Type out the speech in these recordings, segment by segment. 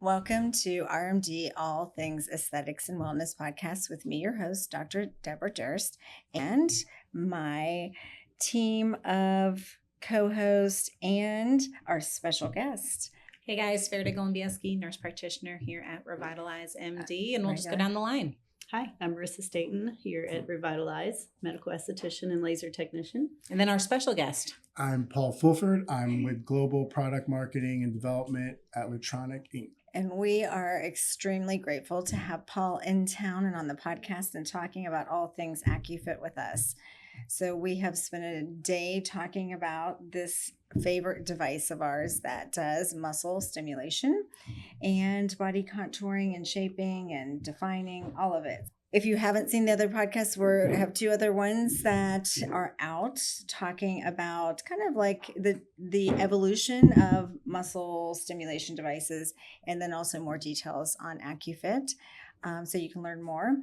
Welcome to RMD All Things Aesthetics and Wellness podcast with me, your host, Dr. Debra Durst, and my team of co-hosts and our special guest. Hey guys, Faraday Goli, nurse practitioner here at Revitalize MD, and we'll just go down the line. Hi, I'm Marissa Staton here at Revitalize, medical esthetician and laser technician. And then our special guest. I'm Paul Fulford. I'm with Global Product Marketing and Development at Electro Inc. And we are extremely grateful to have Paul in town and on the podcast and talking about all things AccuFit with us. So we have spent a day talking about this favorite device of ours that does muscle stimulation and body contouring and shaping and defining, all of it. If you haven't seen the other podcasts, we have two other ones that are out talking about kind of like the evolution of muscle stimulation devices, and then also more details on AccuFit, so you can learn more.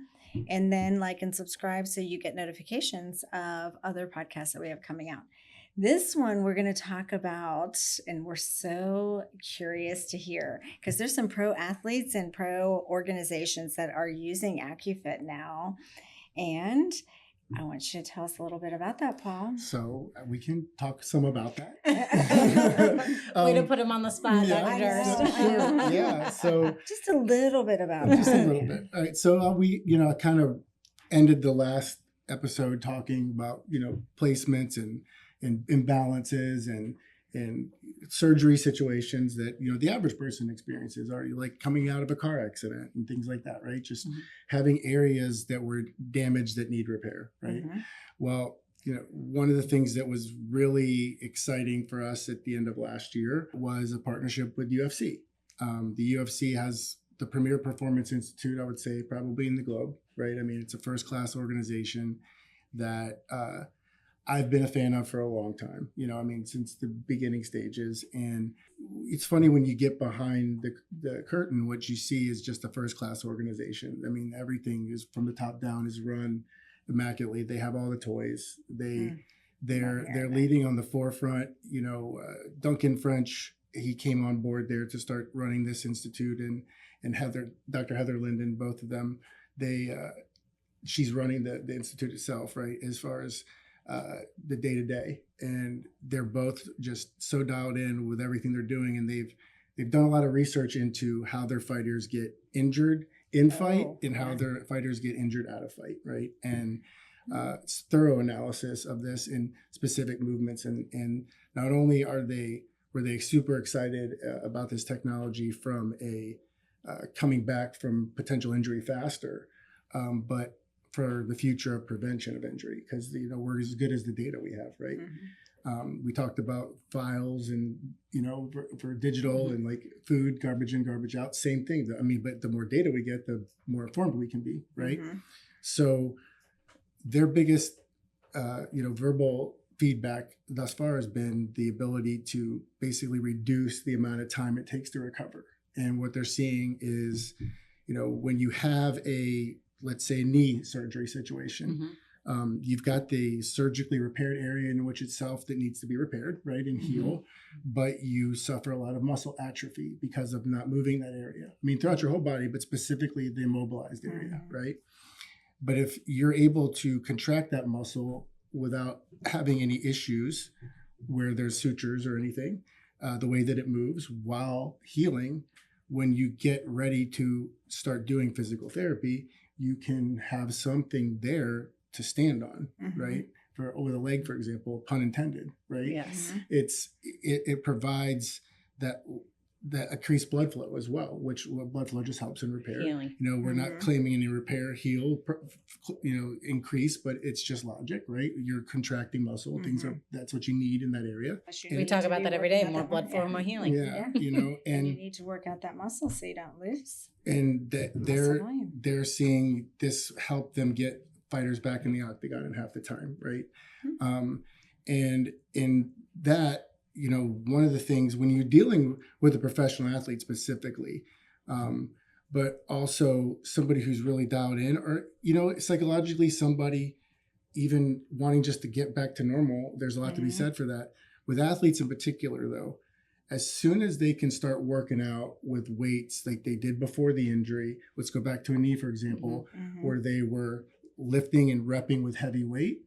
And then like and subscribe so you get notifications of other podcasts that we have coming out. This one we're going to talk about, and we're so curious to hear, because there's some pro athletes and pro organizations that are using AccuFit now. And I want you to tell us a little bit about that, Paul. So we can talk some about that. Way to put him on the spot, Dr. Durst. Sure. Yeah. So just a little bit about it. Just a little bit. All right. So we, kind of ended the last episode talking about, placements and imbalances and surgery situations that the average person experiences, are like coming out of a car accident and things like that, right? Just having areas that were damaged that need repair, right? Well, one of the things that was really exciting for us at the end of last year was a partnership with UFC. The UFC has the premier performance institute, I would say, probably in the globe, right? I mean, it's a first-class organization that I've been a fan of for a long time, since the beginning stages. And it's funny when you get behind the curtain, what you see is just a first-class organization. I mean, everything is from the top down is run immaculately. They have all the toys. They're leading on the forefront. Duncan French, he came on board there to start running this institute, and Dr. Heather Linden, both of them, she's running the institute itself, right? As far as the day-to-day, and they're both just so dialed in with everything they're doing, and they've done a lot of research into how their fighters get injured in fight and how their fighters get injured out of fight, right? And thorough analysis of this in specific movements, and not only were they super excited about this technology from coming back from potential injury faster, but for the future of prevention of injury, because we're as good as the data we have, right? We talked about files and for digital and like food, garbage in, garbage out, same thing. I mean, but the more data we get, the more informed we can be, right? So their biggest verbal feedback thus far has been the ability to basically reduce the amount of time it takes to recover. And what they're seeing is, when you have let's say knee surgery situation, you've got the surgically repaired area in which itself that needs to be repaired, right, and heal, but you suffer a lot of muscle atrophy because of not moving that area. I mean, throughout your whole body, but specifically the immobilized area, right? But if you're able to contract that muscle without having any issues where there's sutures or anything, the way that it moves while healing, when you get ready to start doing physical therapy, you can have something there to stand on, right? With a leg, for example, pun intended, right? Yes. It provides that increased blood flow as well, which blood flow just helps in repair. Healing. We're not claiming any repair, heal, increase, but it's just logic, right? You're contracting muscle. That's what you need in that area. We talk about that every day. More blood flow, more healing. Yeah. And you need to work out that muscle so you don't lose. And they're seeing this help them get fighters back in the octagon in half the time, right? And in that, one of the things when you're dealing with a professional athlete specifically, but also somebody who's really dialed in, or, psychologically somebody even wanting just to get back to normal, there's a lot to be said for that. With athletes in particular, though, as soon as they can start working out with weights like they did before the injury, let's go back to a knee, for example, where they were lifting and repping with heavy weight,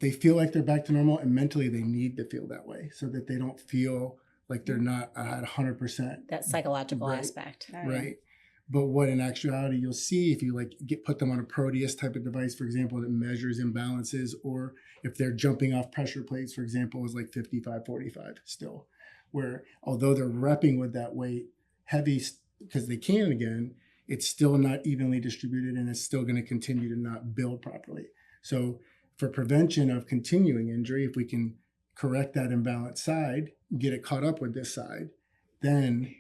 they feel like they're back to normal, and mentally they need to feel that way so that they don't feel like they're not at 100%. That psychological Right. aspect. Right. But what in actuality you'll see if you like put them on a Proteus type of device, for example, that measures imbalances, or if they're jumping off pressure plates, for example, is like 55-45 still, where although they're repping with that weight heavy because they can again, it's still not evenly distributed and it's still going to continue to not build properly. So for prevention of continuing injury, if we can correct that imbalanced side, get it caught up with this side, then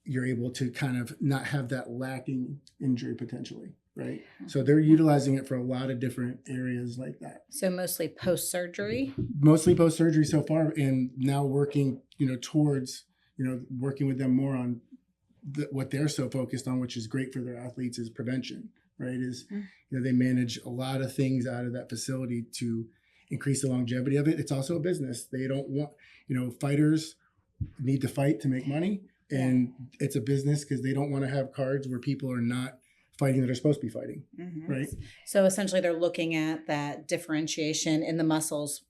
you're able to kind of not have that lacking injury potentially, right? So they're utilizing it for a lot of different areas like that. So mostly post-surgery? Mostly post-surgery so far, and now working, towards, working with them more on what they're so focused on, which is great for their athletes, is prevention, right? They manage a lot of things out of that facility to increase the longevity of it. It's also a business. They don't want, fighters need to fight to make money. And it's a business because they don't want to have cards where people are not fighting that are supposed to be fighting, right? So essentially they're looking at that differentiation in the muscles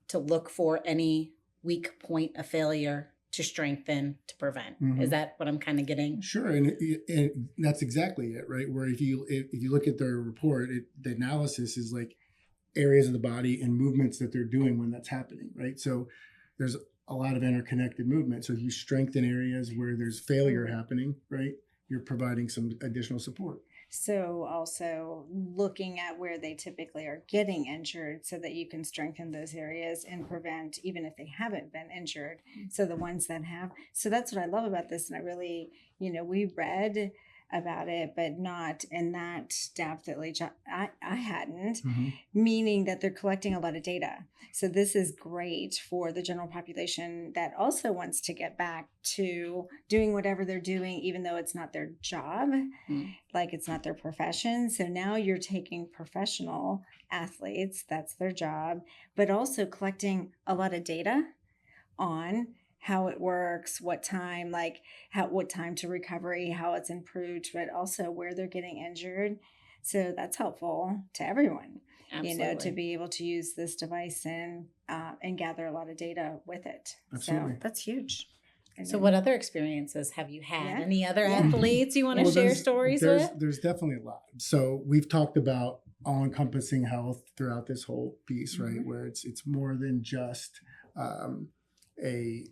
to look for any weak point of failure to strengthen, to prevent. Is that what I'm kind of getting? Sure, and that's exactly it, right? Where if you look at their report, the analysis is like areas of the body and movements that they're doing when that's happening, right? So there's a lot of interconnected movement. So if you strengthen areas where there's failure happening, right, you're providing some additional support. So also looking at where they typically are getting injured so that you can strengthen those areas and prevent, even if they haven't been injured. So the ones that have. So that's what I love about this. And I really, we read about it, but not in that depth at least I hadn't, meaning that they're collecting a lot of data. So this is great for the general population that also wants to get back to doing whatever they're doing, even though it's not their job, like it's not their profession. So now you're taking professional athletes, that's their job, but also collecting a lot of data on how it works, what time to recovery, how it's improved, but also where they're getting injured. So that's helpful to everyone, Absolutely. To be able to use this device and gather a lot of data with it. Absolutely. So that's huge. So what other experiences have you had? Yeah. Any other athletes you want to Well, share stories with? There's definitely a lot. So we've talked about all-encompassing health throughout this whole piece, right? Where it's more than just a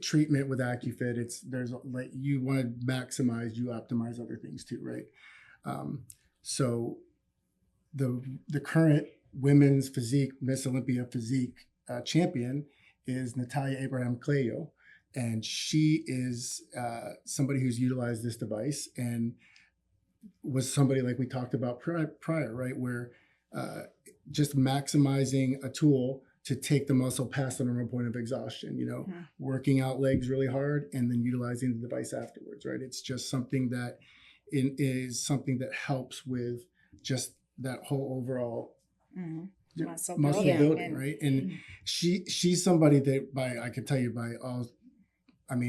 treatment with AccuFit. There's like, you want to maximize, you optimize other things too, right? So the current women's physique, Miss Olympia physique champion is Natalia Abraham Cleyo. And she is somebody who's utilized this device and was somebody like we talked about prior, right? Where just maximizing a tool to take the muscle past the normal point of exhaustion, working out legs really hard and then utilizing the device afterwards, right? It's just something that is something that helps with just that whole overall muscle building, right? And she's somebody that I could tell you by all,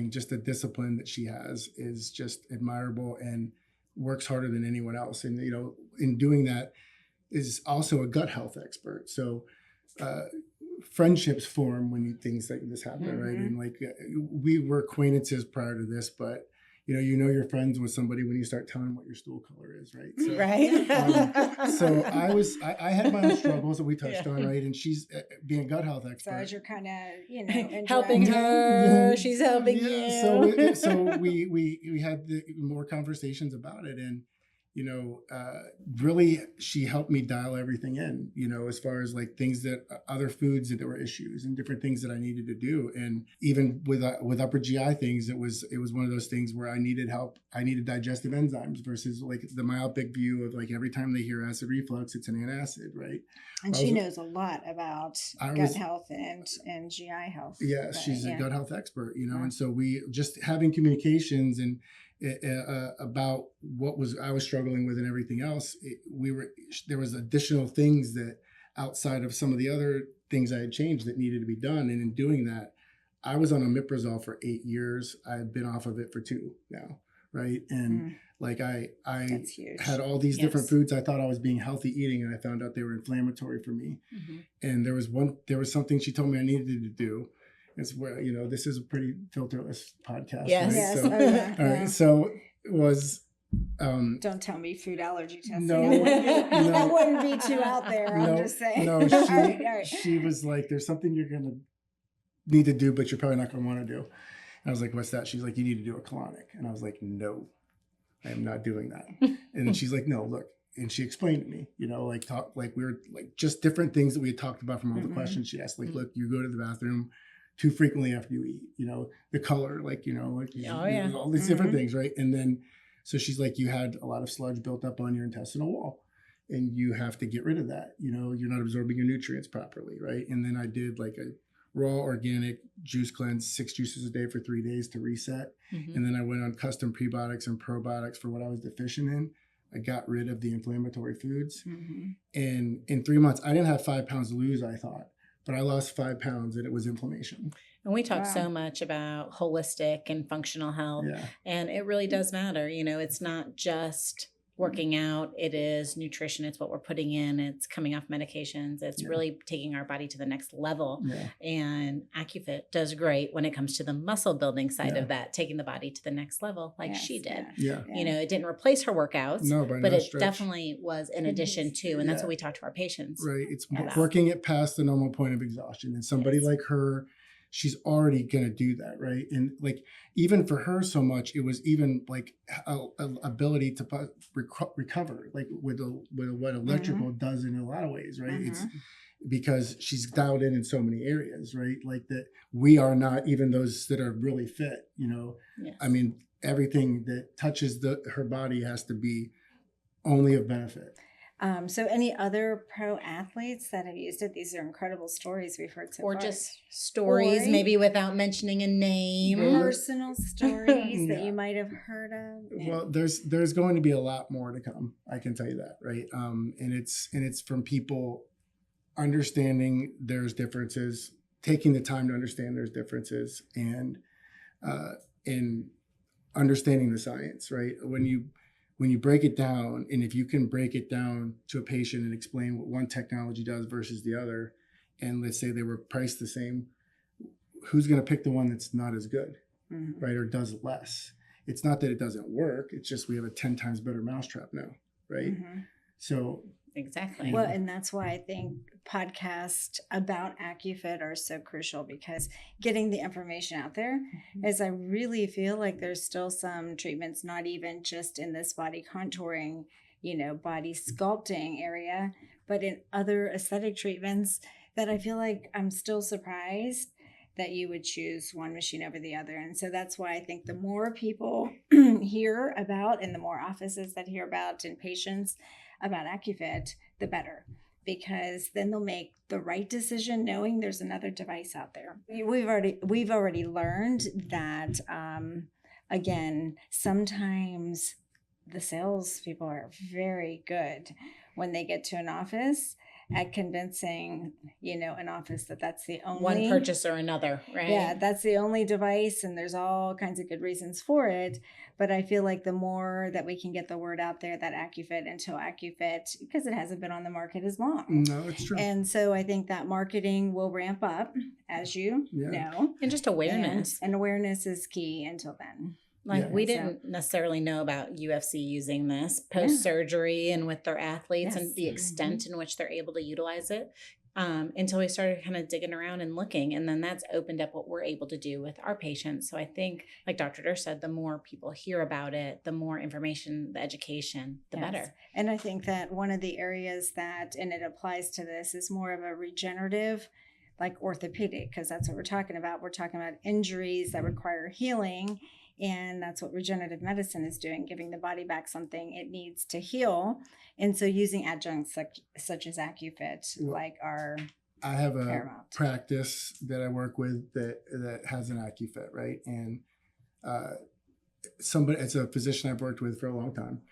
just the discipline that she has is just admirable and works harder than anyone else. And, in doing that is also a gut health expert. So, friendships form when things like this happen, right? And like we were acquaintances prior to this, but you're friends with somebody when you start telling them what your stool color is, right? So, Right. So I had my own struggles that we touched on, right? And she's being a gut health expert. So as you're kind of, helping her, she's helping you. So we had more conversations about it, and really she helped me dial everything in, as far as like things that other foods that there were issues and different things that I needed to do. And even with upper GI things, it was one of those things where I needed help. I needed digestive enzymes versus like the myopic view of like every time they hear acid reflux, it's an antacid, right? And she knows a lot about gut health and GI health. Yeah, she's a gut health expert, and so we just having communications and about what I was struggling with and everything else. There was additional things that outside of some of the other things I had changed that needed to be done. And in doing that, I was on omeprazole for 8 years. I've been off of it for 2 now, right? And like I That's huge. had all these different foods. I thought I was being healthy eating, and I found out they were inflammatory for me. And there was something she told me I needed to do. It's where, you know, this is a pretty filterless podcast. Yes. Right? Yes. So, Oh, yeah. all right. So it was, Don't tell me food allergy testing. no, That wouldn't be too out there. I'm just saying. No, All right. she was like, there's something you're going to need to do, but you're probably not going to want to do. And I was like, what's that? She's like, you need to do a colonic. And I was like, no, I am not doing that. And then she's like, no, look. And she explained to me, you know, like we were like just different things that we had talked about from all the questions she asked. Like, look, you go to the bathroom too frequently after you eat, you know, the color, like, you know, like all these different things. Right. And then, so she's like, you had a lot of sludge built up on your intestinal wall and you have to get rid of that. You know, you're not absorbing your nutrients properly. Right. And then I did like a raw organic juice cleanse, 6 juices a day for 3 days to reset. And then I went on custom prebiotics and probiotics for what I was deficient in. I got rid of the inflammatory foods. And in 3 months, I didn't have 5 pounds to lose, I thought, but I lost 5 pounds and it was inflammation. And we talk so much about holistic and functional health, and it really does matter. You know, it's not just working out, it is nutrition, it's what we're putting in, it's coming off medications, it's really taking our body to the next level. And AccuFit does great when it comes to the muscle building side of that, taking the body to the next level like she did. You know, it didn't replace her workouts, but it definitely was an addition to, and that's what we talk to our patients. Right. It's working it past the normal point of exhaustion. And somebody like her, she's already going to do that. Right. And like, even for her so much, it was even like a ability to recover, like with what electrical does in a lot of ways. Right. It's because she's dialed in so many areas, right? Like that we are not even those that are really fit, you know. I mean, everything that touches her body has to be only of benefit. So any other pro athletes that have used it? These are incredible stories we've heard so far. Or just stories, maybe without mentioning a name. Personal stories that you might have heard of. Well, there's going to be a lot more to come. I can tell you that, right? And it's from people understanding there's differences, taking the time to understand there's differences, and in understanding the science, right? When you break it down, and if you can break it down to a patient and explain what one technology does versus the other, and let's say they were priced the same, who's going to pick the one that's not as good, right? Or does less? It's not that it doesn't work. It's just we have a 10 times better mousetrap now, right? So exactly. Well, and that's why I think podcasts about AccuFit are so crucial, because getting the information out there is, I really feel like there's still some treatments, not even just in this body contouring, you know, body sculpting area, but in other aesthetic treatments that I feel like I'm still surprised that you would choose one machine over the other. And so that's why I think the more people hear about, and the more offices that hear about and patients about AccuFit, the better, because then they'll make the right decision knowing there's another device out there. We've already learned that, again, sometimes the sales people are very good when they get to an office at convincing, you know, an office that that's the only one purchase or another, right? Yeah, that's the only device, and there's all kinds of good reasons for it. But I feel like the more that we can get the word out there that AccuFit, until AccuFit, because it hasn't been on the market as long. No, it's true. And so I think that marketing will ramp up, as you know. And just awareness. And awareness is key until then. Like we didn't necessarily know about UFC using this post-surgery and with their athletes and the extent in which they're able to utilize it until we started kind of digging around and looking. And then that's opened up what we're able to do with our patients. So I think, like Dr. Durst said, the more people hear about it, the more information, the education, the better. And I think that one of the areas that, and it applies to this, is more of a regenerative, like orthopedic, because that's what we're talking about. We're talking about injuries that require healing. And that's what regenerative medicine is doing, giving the body back something it needs to heal. And so using adjuncts such as AccuFit, I have a practice that I work with that has an AccuFit, right? And it's a physician I've worked with for a long time.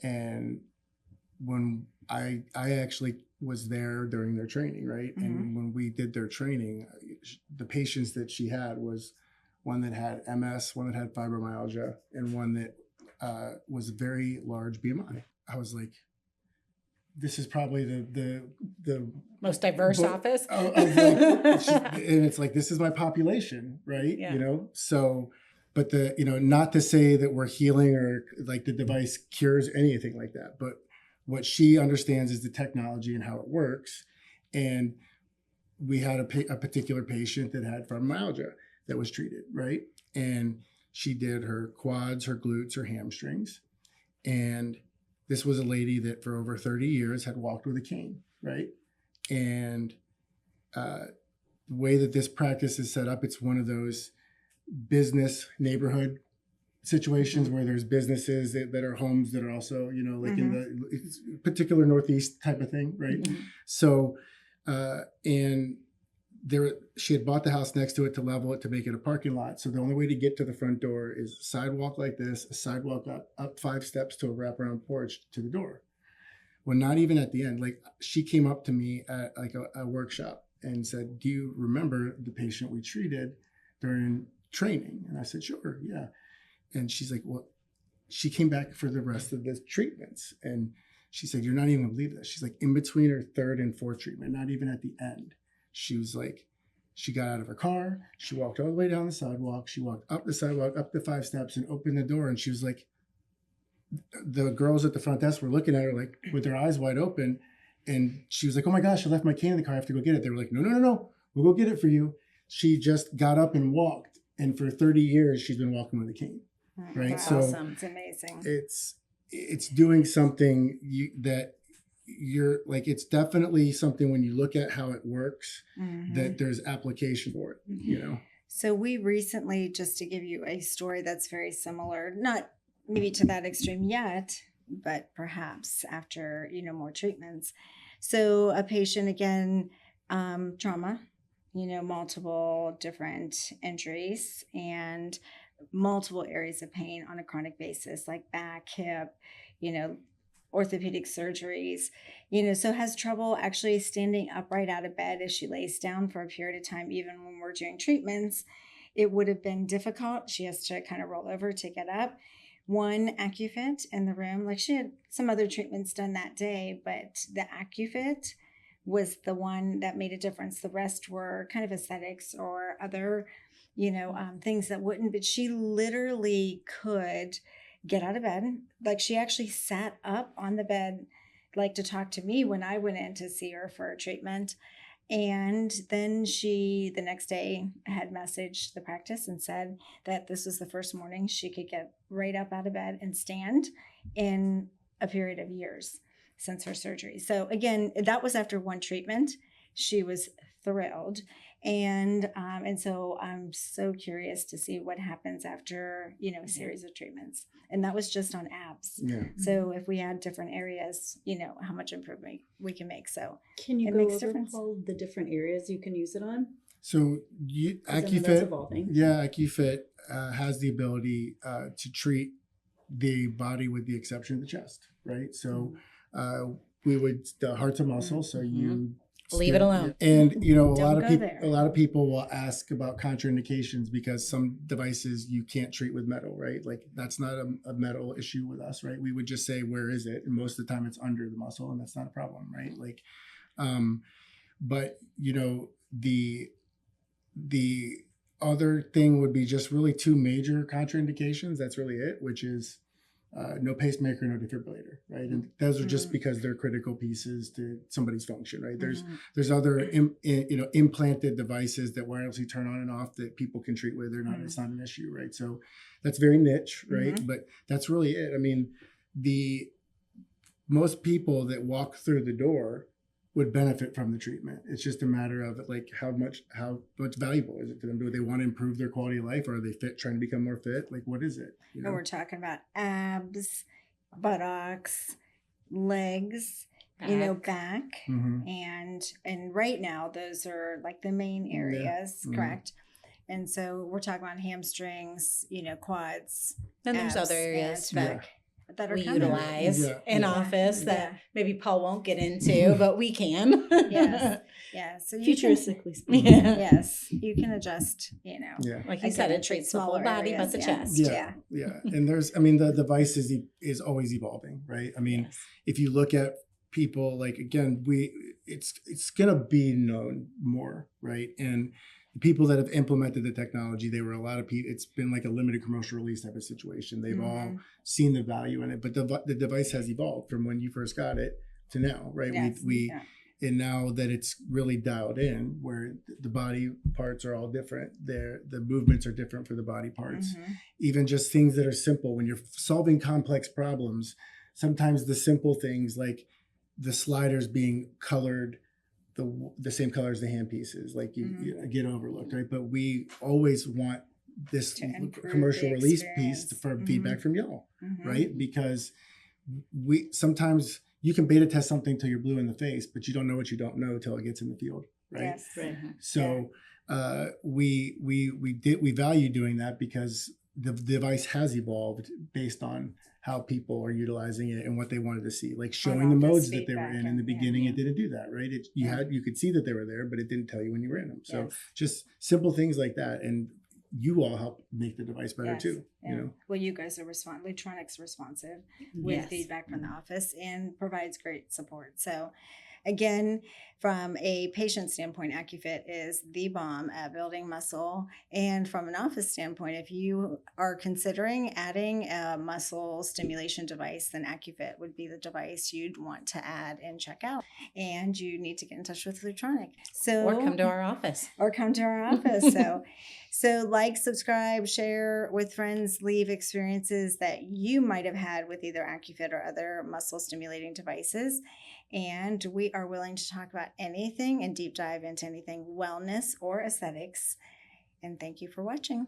And when I actually was there during their training, right? And when we did their training, the patients that she had was one that had MS, one that had fibromyalgia, and one that was very large BMI. I was like, this is probably the most diverse office. And it's like, this is my population, right? Yeah. So, but not to say that we're healing or like the device cures anything like that, but what she understands is the technology and how it works. And we had a particular patient that had fibromyalgia that was treated, right? And she did her quads, her glutes, her hamstrings. And this was a lady that for over 30 years had walked with a cane, right? And the way that this practice is set up, it's one of those business neighborhood situations where there's businesses that are homes that are also, like in the particular Northeast type of thing, right? Mm-hmm. So, and she had bought the house next to it to level it to make it a parking lot. So the only way to get to the front door is a sidewalk like this, a sidewalk up 5 steps to a wraparound porch to the door. Well, not even at the end. Like, she came up to me at like a workshop and said, do you remember the patient we treated during training? And I said, sure, yeah. And she's like, well, she came back for the rest of the treatments. And she said, you're not even gonna believe this. She's like, in between her 3rd and 4th treatment, not even at the end. She was like, she got out of her car, she walked all the way down the sidewalk, she walked up the sidewalk, up the 5 steps and opened the door. And she was like, the girls at the front desk were looking at her like with their eyes wide open. And she was like, oh my gosh, I left my cane in the car, I have to go get it. They were like, no, we'll go get it for you. She just got up and walked. And for 30 years, she's been walking with a cane, right? That's so awesome. It's amazing. It's doing something that you're like, it's definitely something when you look at how it works, that there's application for it, So we recently, just to give you a story that's very similar, not maybe to that extreme yet, but perhaps after, more treatments. So a patient, again, trauma, multiple different injuries and multiple areas of pain on a chronic basis, like back, hip, orthopedic surgeries, so has trouble actually standing upright out of bed as she lays down for a period of time. Even when we're doing treatments, it would have been difficult. She has to kind of roll over to get up. One AccuFit in the room, like she had some other treatments done that day, but the AccuFit was the one that made a difference. The rest were kind of aesthetics or other, things that wouldn't, but she literally could get out of bed. Like, she actually sat up on the bed, like, to talk to me when I went in to see her for a treatment. And then she, the next day, had messaged the practice and said that this was the first morning she could get right up out of bed and stand in a period of years since her surgery. So again, that was after one treatment. She was thrilled. And so I'm so curious to see what happens after, a series of treatments. And that was just on abs. Yeah. So if we had different areas, how much improvement we can make. So can you it go makes over, difference. Paul, the different areas you can use it on? So AccuFit, AccuFit has the ability to treat the body with the exception of the chest, right? So the heart's a muscle, so you leave it alone. And a Don't lot of people will ask about contraindications because some devices you can't treat with metal, right? Like, that's not a metal issue with us, right? We would just say, where is it? And most of the time it's under the muscle, and that's not a problem, right? Like, but the other thing would be just really 2 major contraindications. That's really it, which is no pacemaker, no defibrillator, right? And those are just because they're critical pieces to somebody's function, right? There's other implanted devices that wirelessly turn on and off that people can treat with. It's not an issue, right? So that's very niche, right? But that's really it. I mean, most people that walk through the door would benefit from the treatment. It's just a matter of like how much valuable is it to them? Do they want to improve their quality of life, or are they trying to become more fit? Like, what is it? And we're talking about abs, buttocks, legs, back. And right now those are like the main areas, correct? And so we're talking about hamstrings, quads. Then there's other areas. that are we coming. utilize Yeah, in yeah. office that Yeah. maybe Paul won't get into, but we can. Yes. Yeah. So you can, Futuristically speaking. Yeah. yes, you can adjust, Yeah. Like you again, said, it to treats the whole smaller body but areas, the yeah. chest. Yeah, yeah. And the device is always evolving, right? I mean, Yes. if you look at people, like, again, it's gonna be known more, right? And the people that have implemented the technology, they were a lot of people. It's been like a limited commercial release type of situation. They've all seen the value in it, but the device has evolved from when you first got it to now, right? Yes. Yeah. And now that it's really dialed in, where the body parts are all different, the movements are different for the body parts. Even just things that are simple, when you're solving complex problems, sometimes the simple things like the sliders being colored the same color as the hand pieces, like you get overlooked, right? But we always want this To improve commercial the release experience. piece for feedback from y'all, Mhm. right? Because we sometimes you can beta test something till you're blue in the face, but you don't know what you don't know till it gets in the field, right? Yes. Right. So we value doing that because the device has evolved based on how people are utilizing it and what they wanted to see, like showing the office modes that they were feedback in the and- yeah. beginning. It didn't do that, right? You could see that they were there, but it didn't tell you when you were in them. So Yes. just simple things like that, and you all help make the device better Yes. too. Yeah. You know, Well, you guys are Lutronic's responsive with Yes. feedback from the office and provides great support. So, again, from a patient standpoint, AccuFit is the bomb at building muscle. And from an office standpoint, if you are considering adding a muscle stimulation device, then AccuFit would be the device you'd want to add and check out. And you need to get in touch with Lutronic. So Or come to our office. or come to our office. So like, subscribe, share with friends, leave experiences that you might have had with either AccuFit or other muscle stimulating devices. And we are willing to talk about anything and deep dive into anything wellness or aesthetics. And thank you for watching.